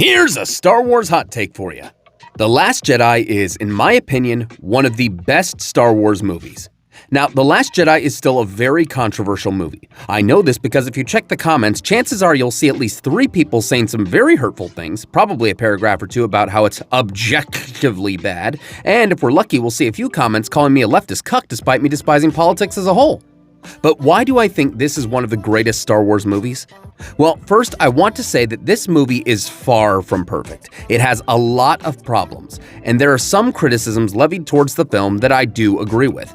Here's a Star Wars hot take for you. The Last Jedi is, in my opinion, one of the best Star Wars movies. Now, The Last Jedi is still a very controversial movie. I know this because if you check the comments, chances are you'll see at least 3 people saying some very hurtful things, probably a paragraph or 2 about how it's objectively bad, and if we're lucky, we'll see a few comments calling me a leftist cuck despite me despising politics as a whole. But why do I think this is one of the greatest Star Wars movies? Well, first, I want to say that this movie is far from perfect. It has a lot of problems, and there are some criticisms levied towards the film that I do agree with.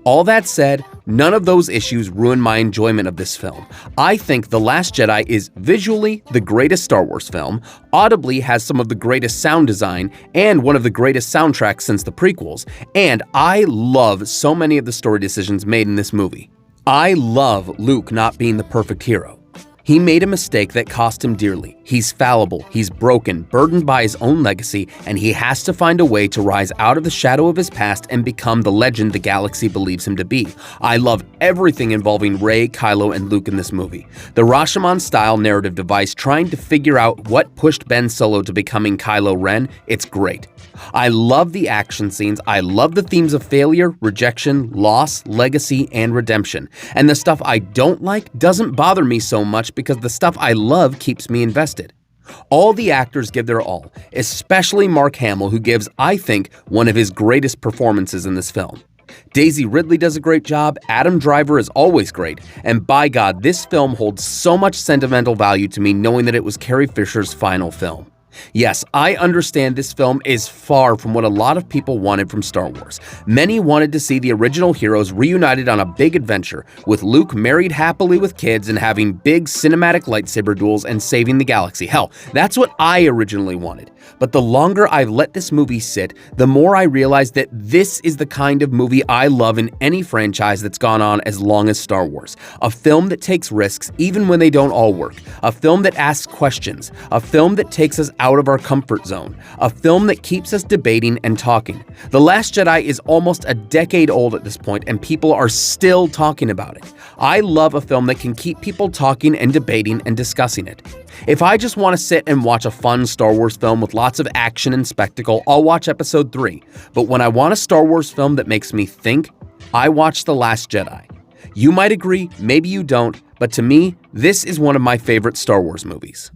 All that said, none of those issues ruin my enjoyment of this film. I think The Last Jedi is visually the greatest Star Wars film, audibly has some of the greatest sound design, and one of the greatest soundtracks since the prequels, and I love so many of the story decisions made in this movie. I love Luke not being the perfect hero. He made a mistake that cost him dearly. He's fallible, he's broken, burdened by his own legacy, and he has to find a way to rise out of the shadow of his past and become the legend the galaxy believes him to be. I love everything involving Rey, Kylo, and Luke in this movie. The Rashomon-style narrative device trying to figure out what pushed Ben Solo to becoming Kylo Ren, it's great. I love the action scenes, I love the themes of failure, rejection, loss, legacy, and redemption. And the stuff I don't like doesn't bother me so much because the stuff I love keeps me invested. All the actors give their all, especially Mark Hamill, who gives, I think, one of his greatest performances in this film. Daisy Ridley does a great job, Adam Driver is always great, and by God, this film holds so much sentimental value to me knowing that it was Carrie Fisher's final film. Yes, I understand this film is far from what a lot of people wanted from Star Wars. Many wanted to see the original heroes reunited on a big adventure, with Luke married happily with kids and having big cinematic lightsaber duels and saving the galaxy. Hell, that's what I originally wanted. But the longer I've let this movie sit, the more I realize that this is the kind of movie I love in any franchise that's gone on as long as Star Wars. A film that takes risks even when they don't all work. A film that asks questions. A film that takes us out of our comfort zone. A film that keeps us debating and talking. The Last Jedi is almost a decade old at this point, and people are still talking about it. I love a film that can keep people talking and debating and discussing it. If I just want to sit and watch a fun Star Wars film with lots of action and spectacle, I'll watch Episode 3. But when I want a Star Wars film that makes me think, I watch The Last Jedi. You might agree, maybe you don't, but to me, this is one of my favorite Star Wars movies.